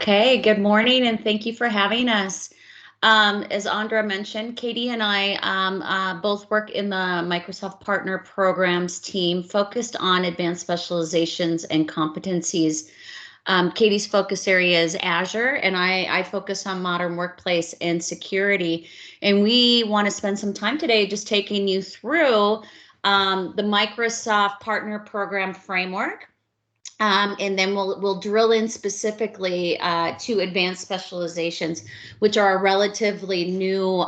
Okay, good morning and thank you for having us. As Andra mentioned, Katie and I both work in the Microsoft Partner Programs team focused on advanced specializations and competencies. Katie's focus area is Azure, and I focus on modern workplace and security. And we want to spend some time today just taking you through the Microsoft Partner Program framework. And then we'll drill in specifically to advanced specializations, which are a relatively new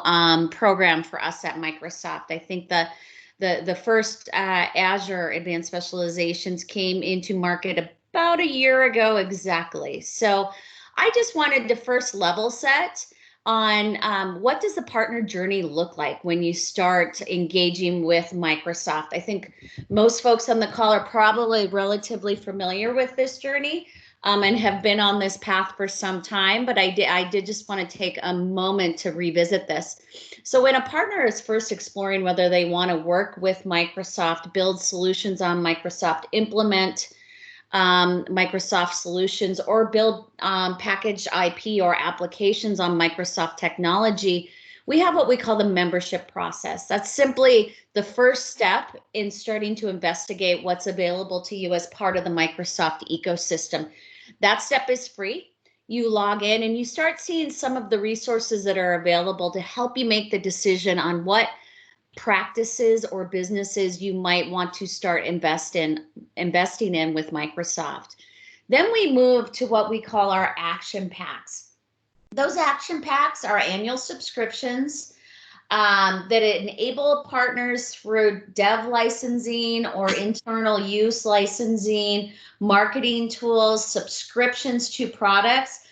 program for us at Microsoft. I think the first Azure advanced specializations came into market about a year ago exactly. So I just wanted to first level set on what does the partner journey look like when you start engaging with Microsoft. I think most folks on the call are probably relatively familiar with this journey and have been on this path for some time, but I did just want to take a moment to revisit this. So when a partner is first exploring whether they want to work with Microsoft, build solutions on Microsoft, implement Microsoft solutions, or build packaged IP or applications on Microsoft technology, we have what we call the membership process. That's simply the first step in starting to investigate what's available to you as part of the Microsoft ecosystem. That step is free. You log in and you start seeing some of the resources that are available to help you make the decision on what practices or businesses you might want to start investing in with Microsoft. Then we move to what we call our action packs. Those action packs are annual subscriptions that enable partners through dev licensing or internal use licensing, marketing tools, subscriptions to products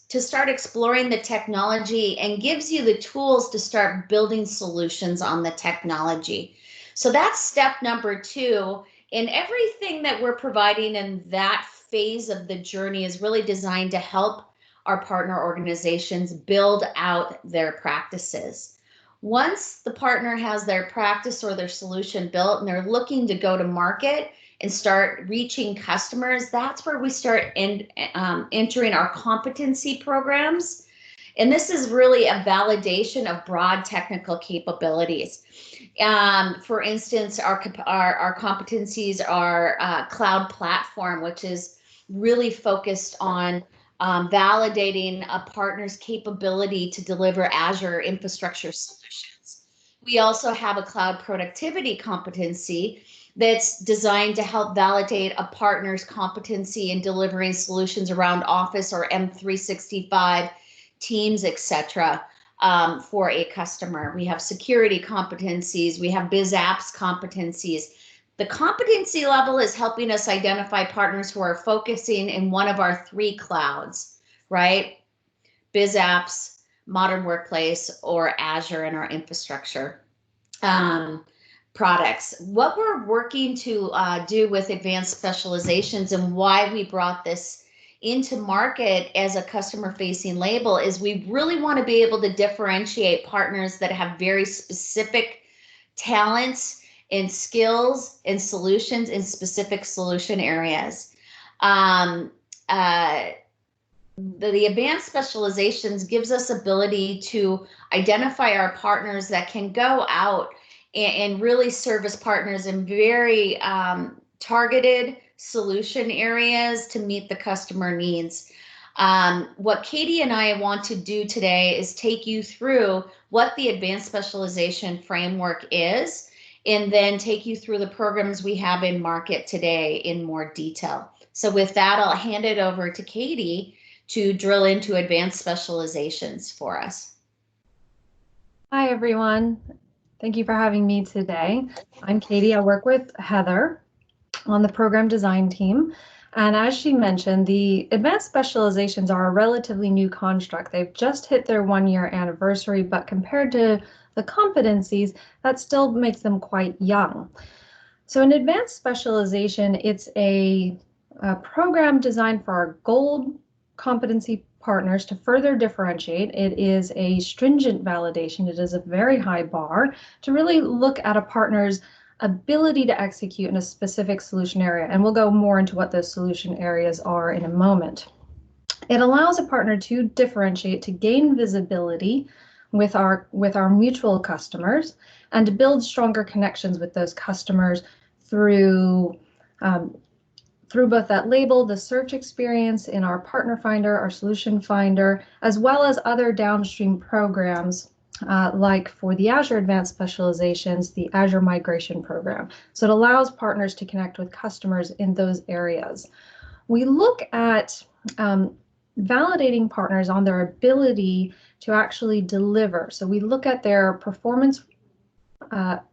to start exploring the technology, and gives you the tools to start building solutions on the technology. So that's step number 2. And everything that we're providing in that phase of the journey is really designed to help our partner organizations build out their practices. Once the partner has their practice or their solution built and they're looking to go to market and start reaching customers, that's where we start entering our competency programs. And this is really a validation of broad technical capabilities. For instance, our competencies are cloud platform, which is really focused on validating a partner's capability to deliver Azure infrastructure solutions. We also have a cloud productivity competency that's designed to help validate a partner's competency in delivering solutions around Office or M365, Teams, etc. For a customer. We have security competencies, we have biz apps competencies. The competency level is helping us identify partners who are focusing in one of our 3 clouds, right? Biz apps, modern workplace, or Azure in our infrastructure products. What we're working to do with advanced specializations and why we brought this into market as a customer-facing label is we really want to be able to differentiate partners that have very specific talents and skills and solutions in specific solution areas. The advanced specializations gives us ability to identify our partners that can go out and really service partners in very targeted solution areas to meet the customer needs. What Katie and I want to do today is take you through what the advanced specialization framework is, and then take you through the programs we have in market today in more detail. So with that, I'll hand it over to Katie to drill into advanced specializations for us. Hi, everyone. Thank you for having me today. I'm Katie. I work with Heather on the program design team. And as she mentioned, the advanced specializations are a relatively new construct. They've just hit their 1-year anniversary, but compared to the competencies, that still makes them quite young. So an advanced specialization, it's a program designed for our gold competency partners to further differentiate. It is a stringent validation. It is a very high bar to really look at a partner's ability to execute in a specific solution area. And we'll go more into what those solution areas are in a moment. It allows a partner to differentiate, to gain visibility with our mutual customers, and to build stronger connections with those customers through both that label, the search experience in our partner finder, our solution finder, as well as other downstream programs like for the Azure Advanced Specializations, the Azure Migration Program. So it allows partners to connect with customers in those areas. We look at validating partners on their ability to actually deliver. So we look at their performance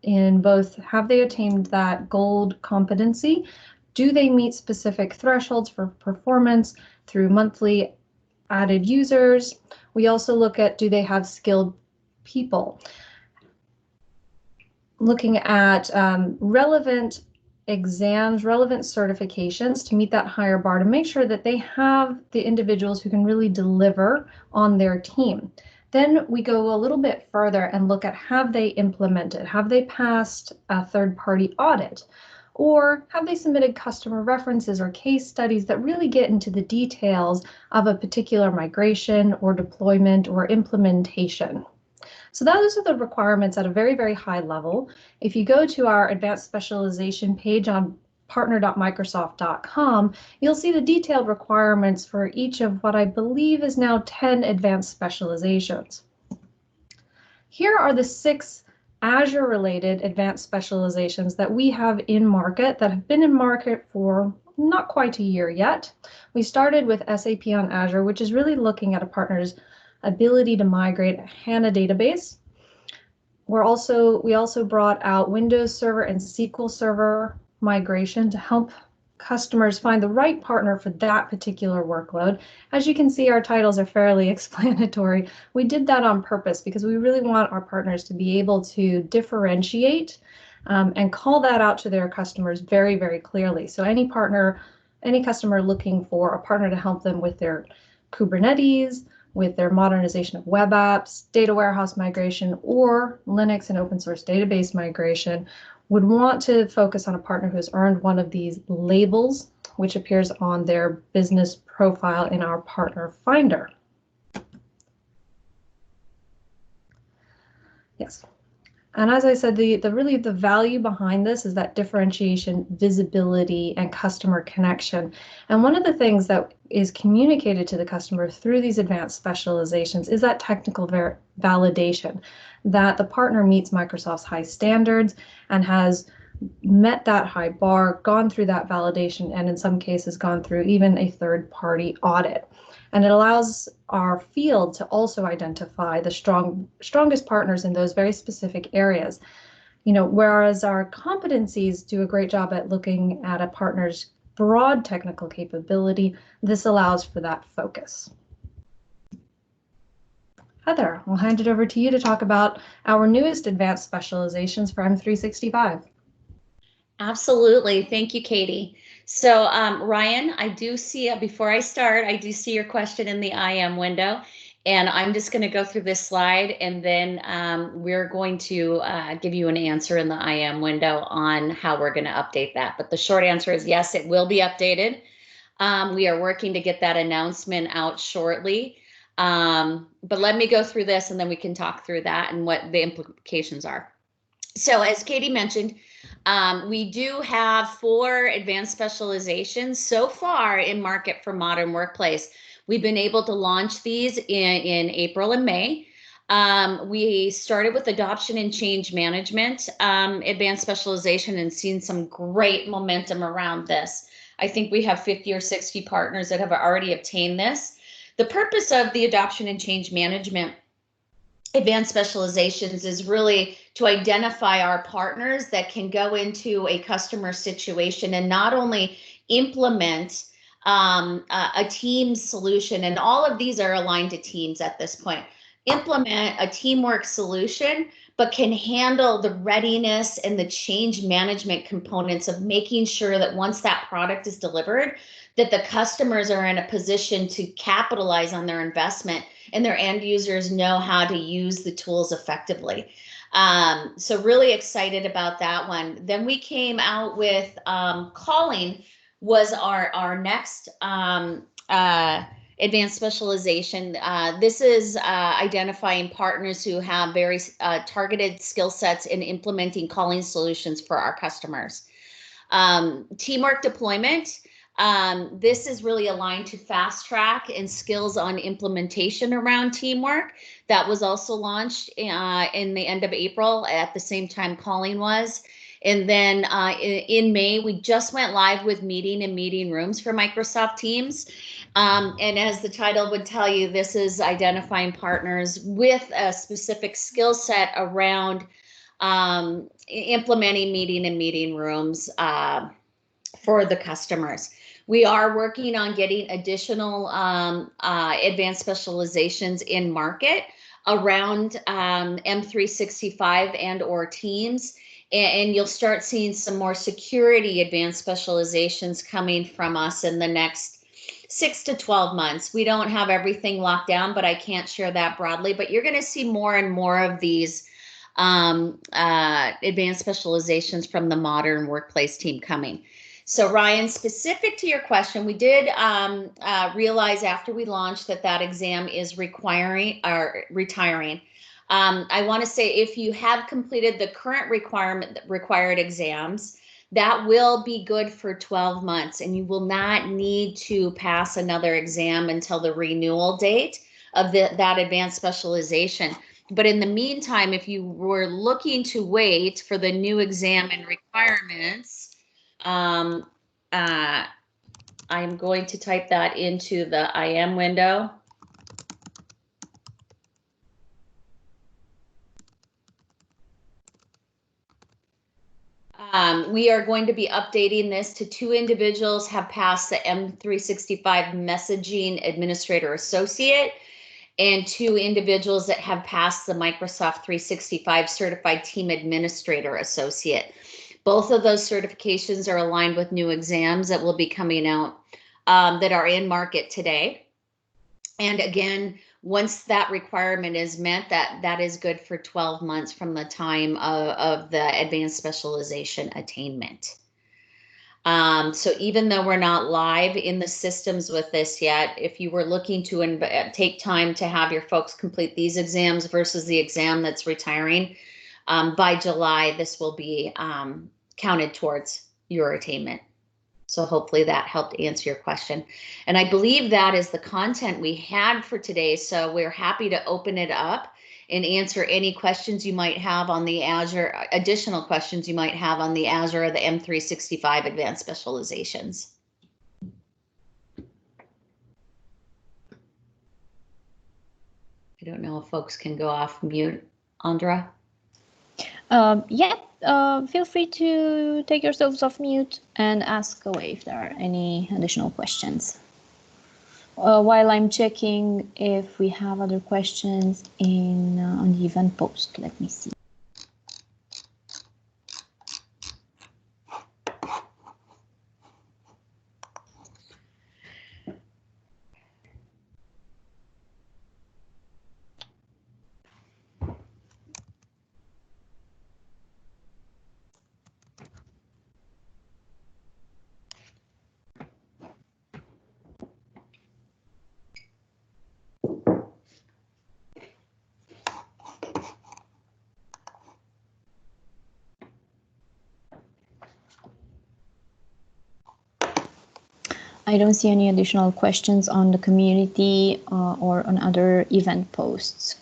in both, have they attained that gold competency? Do they meet specific thresholds for performance through monthly added users? We also look at, do they have skilled people? Looking at relevant exams, relevant certifications to meet that higher bar, to make sure that they have the individuals who can really deliver on their team. Then we go a little bit further and look at, have they implemented? Have they passed a third-party audit? Or have they submitted customer references or case studies that really get into the details of a particular migration or deployment or implementation? So those are the requirements at a very, very high level. If you go to our advanced specialization page on partner.microsoft.com, you'll see the detailed requirements for each of what I believe is now 10 advanced specializations. Here are the 6 Azure-related advanced specializations that we have in market, that have been in market for not quite a year yet. We started with SAP on Azure, which is really looking at a partner's ability to migrate a Hana database. We also brought out Windows Server and SQL Server migration to help customers find the right partner for that particular workload. As you can see, our titles are fairly explanatory. We did that on purpose because we really want our partners to be able to differentiate and call that out to their customers very, very clearly. So any customer looking for a partner to help them with their Kubernetes, with their modernization of web apps, data warehouse migration, or Linux and open source database migration, would want to focus on a partner who has earned one of these labels, which appears on their business profile in our partner finder. Yes. And as I said, the value behind this is that differentiation, visibility, and customer connection. And one of the things that is communicated to the customer through these advanced specializations is that technical validation, that the partner meets Microsoft's high standards and has met that high bar, gone through that validation, and in some cases gone through even a third-party audit. And it allows our field to also identify the strongest partners in those very specific areas. Whereas our competencies do a great job at looking at a partner's broad technical capability, this allows for that focus. Heather, I'll hand it over to you to talk about our newest advanced specializations for M365. Absolutely. Thank you, Katie. So Ryan, I do see, before I start, I do see your question in the IM window, and I'm just going to go through this slide, and then we're going to give you an answer in the IM window on how we're going to update that. But the short answer is yes, it will be updated. We are working to get that announcement out shortly. But let me go through this, and then we can talk through that and what the implications are. So as Katie mentioned, we do have 4 advanced specializations so far in market for modern workplace. We've been able to launch these in April and May. We started with adoption and change management, advanced specialization, and seen some great momentum around this. I think we have 50 or 60 partners that have already obtained this. The purpose of the adoption and change management advanced specializations is really to identify our partners that can go into a customer situation and not only implement a team solution, and all of these are aligned to teams at this point, implement a teamwork solution, but can handle the readiness and the change management components of making sure that once that product is delivered, that the customers are in a position to capitalize on their investment and their end users know how to use the tools effectively. So really excited about that one. Then we came out with calling was our next Advanced Specialization. This is identifying partners who have very targeted skill sets in implementing calling solutions for our customers. Teamwork deployment. This is really aligned to fast track and skills on implementation around teamwork. That was also launched in the end of April at the same time calling was. And then in May, we just went live with meeting and meeting rooms for Microsoft Teams. And as the title would tell you, this is identifying partners with a specific skill set around implementing meeting and meeting rooms for the customers. We are working on getting additional advanced specializations in market around M365 and or Teams. And you'll start seeing some more security advanced specializations coming from us in the next 6 to 12 months. We don't have everything locked down, but I can't share that broadly. But you're going to see more and more of these advanced specializations from the modern workplace team coming. So Ryan, specific to your question, we did realize after we launched that exam is retiring. I want to say if you have completed the current required exams, that will be good for 12 months, and you will not need to pass another exam until the renewal date of that advanced specialization. But in the meantime, if you were looking to wait for the new exam and requirements, I'm going to type that into the IM window. We are going to be updating this to 2 individuals have passed the M365 Messaging Administrator Associate and 2 individuals that have passed the Microsoft 365 Certified Team Administrator Associate. Both of those certifications are aligned with new exams that will be coming out that are in market today. And again, once that requirement is met, that is good for 12 months from the time of the advanced specialization attainment. So even though we're not live in the systems with this yet, if you were looking to take time to have your folks complete these exams versus the exam that's retiring, by July, this will be counted towards your attainment. So hopefully that helped answer your question. And I believe that is the content we had for today. So we're happy to open it up and answer any questions you might have on the Azure, additional questions you might have on the Azure or the M365 Advanced Specializations. I don't know if folks can go off mute. Andra? Feel free to take yourselves off mute and ask away if there are any additional questions. While I'm checking if we have other questions on the event post, let me see. I don't see any additional questions on the community or on other event posts.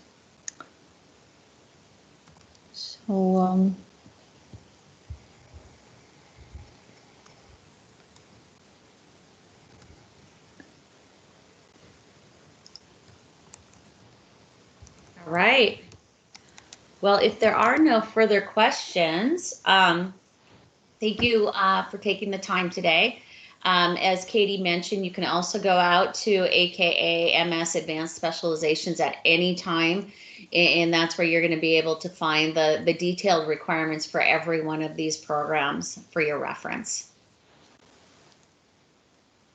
So All right. Well, if there are no further questions, thank you for taking the time today. As Katie mentioned, you can also go out to AKA MS Advanced Specializations at any time, and that's where you're going to be able to find the detailed requirements for every one of these programs for your reference.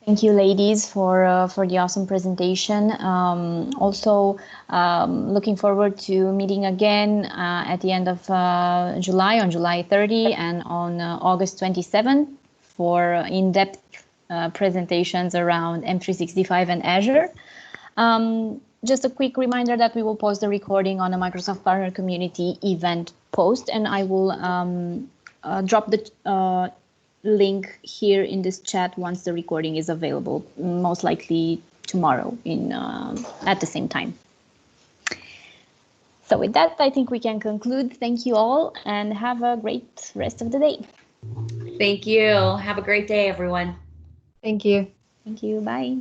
thank you, ladies, for the awesome presentation. Also, looking forward to meeting again at the end of July, on July 30 and on August 27 for in-depth presentations around M365 and Azure. Just a quick reminder that we will post the recording on the Microsoft Partner Community event post, and I will drop the link here in this chat once the recording is available, most likely tomorrow at the same time. So with that, I think we can conclude. Thank you all and have a great rest of the day. Thank you. Have a great day, everyone. Thank you. Thank you. Bye.